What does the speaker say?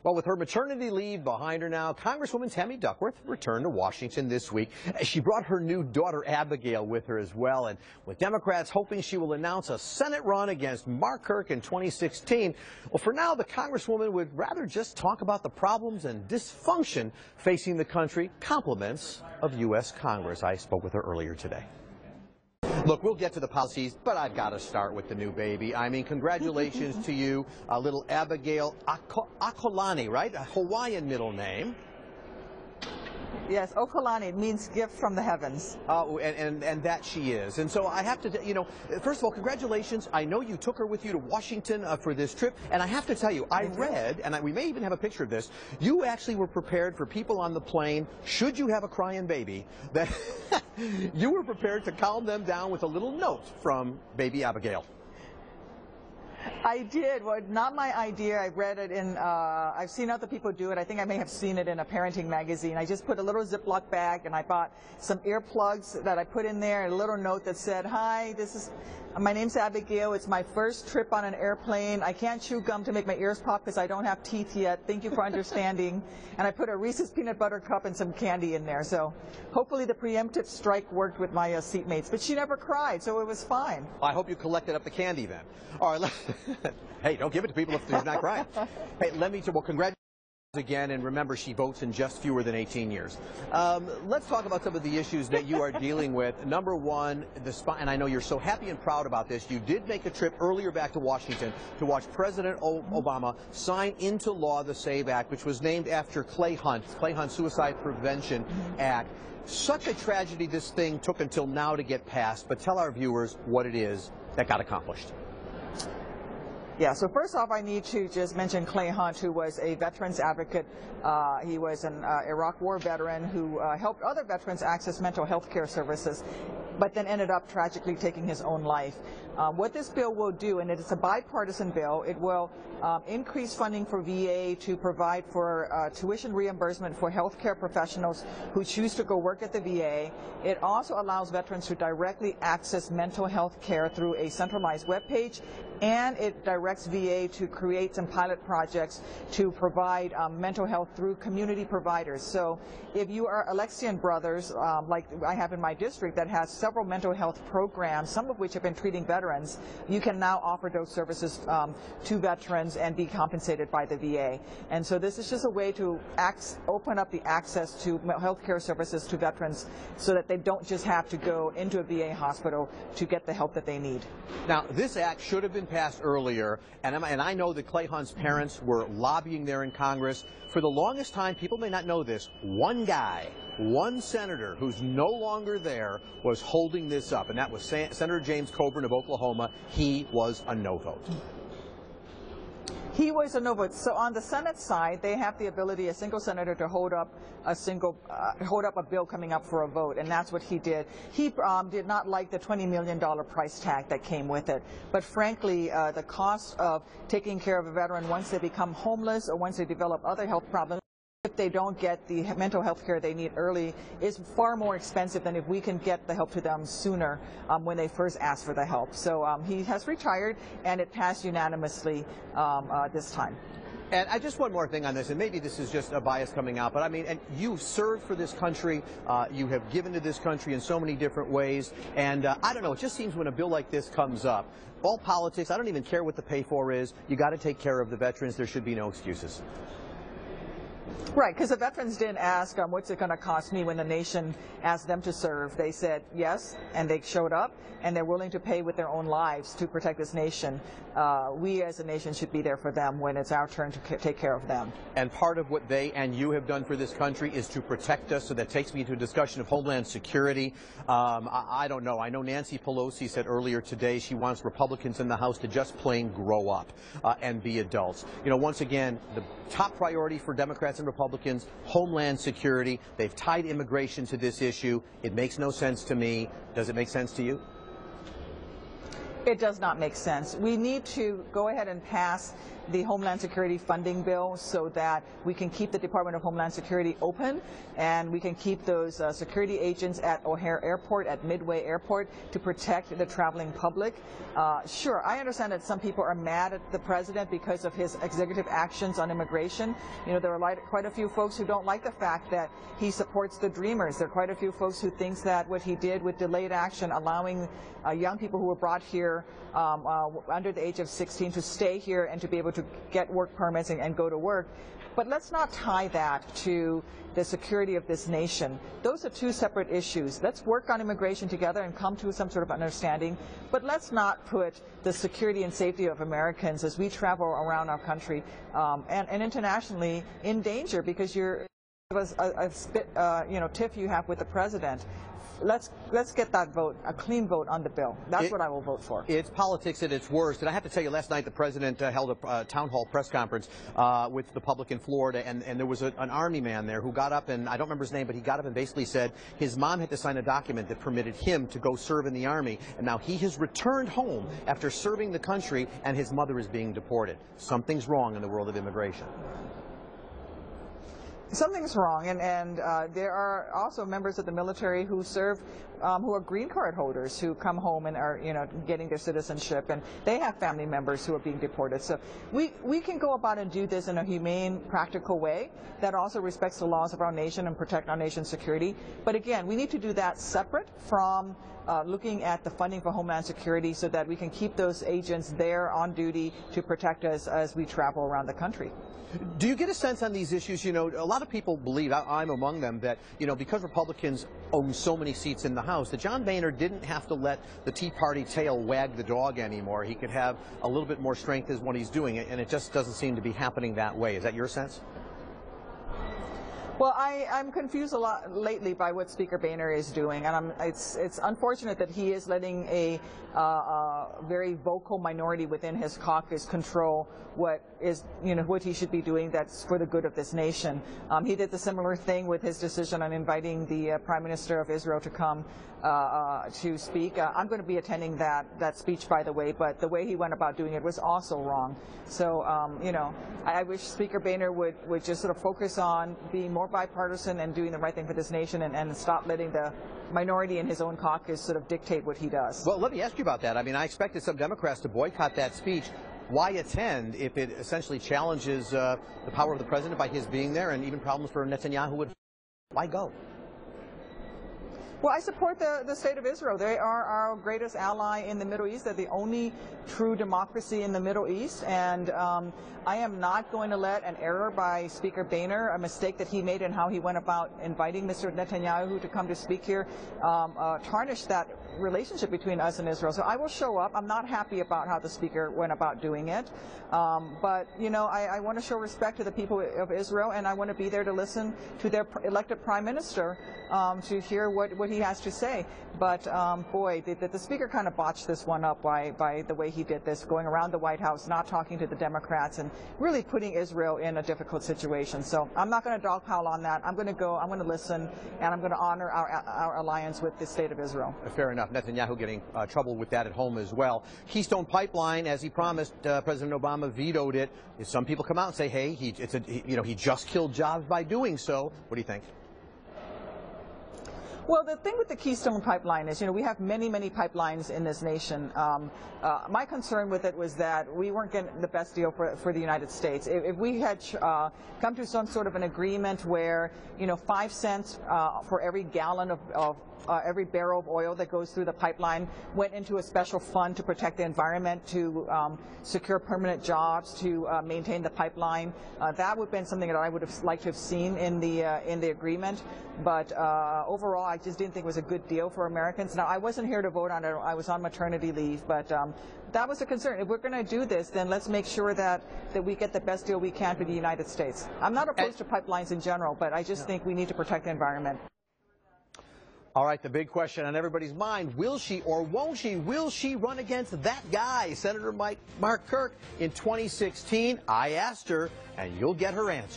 Well, with her maternity leave behind her now, Congresswoman Tammy Duckworth returned to Washington this week. She brought her new daughter Abigail with her as well, and with Democrats hoping she will announce a Senate run against Mark Kirk in 2016, well, for now, the Congresswoman would rather just talk about the problems and dysfunction facing the country, compliments of U.S. Congress. I spoke with her earlier today. Look, we'll get to the policies, but I've got to start with the new baby. I mean, congratulations to you, little Abigail Akolani, right? A Hawaiian middle name. Yes, Okolani, it means gift from the heavens. And that she is. And so I have to, you know, first of all, congratulations. I know you took her with you to Washington for this trip. And I have to tell you, I read, and we may even have a picture of this, you actually were prepared for people on the plane, should you have a crying baby, that you were prepared to calm them down with a little note from baby Abigail. I did. Well, not my idea. I read it in, I've seen other people do it. I think I may have seen it in a parenting magazine. I just put a little Ziploc bag and I bought some earplugs that I put in there and a little note that said, "Hi, my name's Abigail. It's my first trip on an airplane. I can't chew gum to make my ears pop because I don't have teeth yet. Thank you for understanding." And I put a Reese's peanut butter cup and some candy in there. So hopefully the preemptive strike worked with my seatmates. But she never cried, so it was fine. I hope you collected up the candy then. All right. Hey, don't give it to people if she's not crying. Hey, well, congratulations again, and remember, she votes in just fewer than 18 years. Let's talk about some of the issues that you are dealing with. Number one, and I know you're so happy and proud about this, you did make a trip earlier back to Washington to watch President Obama sign into law the SAV Act, which was named after Clay Hunt Suicide Prevention Act. Such a tragedy this thing took until now to get passed, but tell our viewers what it is that got accomplished. Yeah, so first off, I need to just mention Clay Hunt, who was a veterans advocate. He was an Iraq War veteran who helped other veterans access mental health care services, but then ended up tragically taking his own life. What this bill will do, and it's a bipartisan bill, it will increase funding for VA to provide for tuition reimbursement for health care professionals who choose to go work at the VA. It also allows veterans to directly access mental health care through a centralized web page, and it directs VA to create some pilot projects to provide mental health through community providers. So if you are Alexian Brothers, like I have in my district, that has several mental health programs, some of which have been treating veterans, you can now offer those services to veterans and be compensated by the VA. And so this is just a way to open up the access to health care services to veterans so that they don't just have to go into a VA hospital to get the help that they need. Now, this act should have been passed earlier, and I know that Clay Hunt's parents were lobbying there in Congress. For the longest time, people may not know this, one guy, one senator who's no longer there was holding this up, and that was Senator James Coburn of Oklahoma. He was a no vote. He was a no vote. So on the Senate side, they have the ability, a single senator, to hold up a bill coming up for a vote, and that's what he did. He did not like the $20 million price tag that came with it. But frankly, the cost of taking care of a veteran once they become homeless or once they develop other health problems, if they don't get the mental health care they need early, is far more expensive than if we can get the help to them sooner when they first ask for the help. So he has retired, and it passed unanimously this time. And I just one more thing on this, and maybe this is just a bias coming out, but I mean, and you served for this country, you have given to this country in so many different ways, and I don't know, it just seems when a bill like this comes up, all politics, I don't even care what the pay for is, you got to take care of the veterans, there should be no excuses. Right, because the veterans didn't ask, what's it going to cost me when the nation asked them to serve. They said yes, and they showed up, and they're willing to pay with their own lives to protect this nation. We as a nation should be there for them when it's our turn to take care of them. And part of what they and you have done for this country is to protect us, so that takes me to a discussion of Homeland Security. I don't know. I know Nancy Pelosi said earlier today she wants Republicans in the House to just plain grow up and be adults. You know, once again, the top priority for Democrats and Republicans, Homeland Security. They've tied immigration to this issue. It makes no sense to me. Does it make sense to you? It does not make sense. We need to go ahead and pass the Homeland Security funding bill so that we can keep the Department of Homeland Security open and we can keep those security agents at O'Hare Airport, at Midway Airport, to protect the traveling public. Sure, I understand that some people are mad at the president because of his executive actions on immigration. You know, there are quite a few folks who don't like the fact that he supports the Dreamers. There are quite a few folks who think that what he did with delayed action, allowing young people who were brought here under the age of 16 to stay here and to be able to get work permits and go to work. But let's not tie that to the security of this nation. Those are two separate issues. Let's work on immigration together and come to some sort of understanding, but let's not put the security and safety of Americans as we travel around our country and internationally in danger because you're a tiff you have with the president. Let's get that vote, a clean vote on the bill. That's what I will vote for. It's politics at its worst. And I have to tell you, last night the president held a town hall press conference with the public in Florida, and there was an Army man there who got up, and I don't remember his name, but he got up and basically said his mom had to sign a document that permitted him to go serve in the Army, and now he has returned home after serving the country, and his mother is being deported. Something's wrong in the world of immigration. Something's wrong, and there are also members of the military who serve, who are green card holders who come home and are, getting their citizenship, and they have family members who are being deported. So we can go about and do this in a humane, practical way that also respects the laws of our nation and protect our nation's security. But again, we need to do that separate from looking at the funding for Homeland Security so that we can keep those agents there on duty to protect us as we travel around the country. Do you get a sense on these issues? A lot of people believe, I'm among them, that, because Republicans own so many seats in the House, that John Boehner didn't have to let the Tea Party tail wag the dog anymore. He could have a little bit more strength as what he's doing, and it just doesn't seem to be happening that way. Is that your sense? Well, I'm confused a lot lately by what Speaker Boehner is doing, and it's unfortunate that he is letting a very vocal minority within his caucus control what he should be doing that's for the good of this nation. He did the similar thing with his decision on inviting the Prime Minister of Israel to come to speak. I'm going to be attending that speech, by the way, but the way he went about doing it was also wrong. So, I wish Speaker Boehner would just sort of focus on being more bipartisan and doing the right thing for this nation and stop letting the minority in his own caucus sort of dictate what he does. Well, let me ask you about that. I mean, I expected some Democrats to boycott that speech. Why attend if it essentially challenges the power of the president by his being there, and even problems for Netanyahu? Why go? Well, I support the state of Israel. They are our greatest ally in the Middle East. They're the only true democracy in the Middle East. And I am not going to let an error by Speaker Boehner, a mistake that he made in how he went about inviting Mr. Netanyahu to come to speak here, tarnish that relationship between us and Israel. So I will show up. I'm not happy about how the speaker went about doing it. But, I want to show respect to the people of Israel, and I want to be there to listen to their elected prime minister to hear what he has to say. But, boy, the speaker kind of botched this one up by the way he did this, going around the White House, not talking to the Democrats, and really putting Israel in a difficult situation. So I'm not going to dogpile on that. I'm going to go, I'm going to listen, and I'm going to honor our alliance with the state of Israel. Fair enough. Netanyahu getting trouble with that at home as well. Keystone Pipeline, as he promised, President Obama vetoed it. Some people come out and say, hey, he just killed jobs by doing so. What do you think? Well, the thing with the Keystone Pipeline is, we have many, many pipelines in this nation. My concern with it was that we weren't getting the best deal for the United States. If we had come to some sort of an agreement where, 5 cents for every gallon of every barrel of oil that goes through the pipeline went into a special fund to protect the environment, to secure permanent jobs, to maintain the pipeline. That would have been something that I would have liked to have seen in the agreement. But overall, I just didn't think it was a good deal for Americans. Now, I wasn't here to vote on it. I was on maternity leave, but that was a concern. If we're going to do this, then let's make sure that we get the best deal we can for the United States. I'm not opposed to pipelines in general, but I just think we need to protect the environment. All right, the big question on everybody's mind, will she or won't she? Will she run against that guy, Senator Mark Kirk, in 2016? I asked her, and you'll get her answer.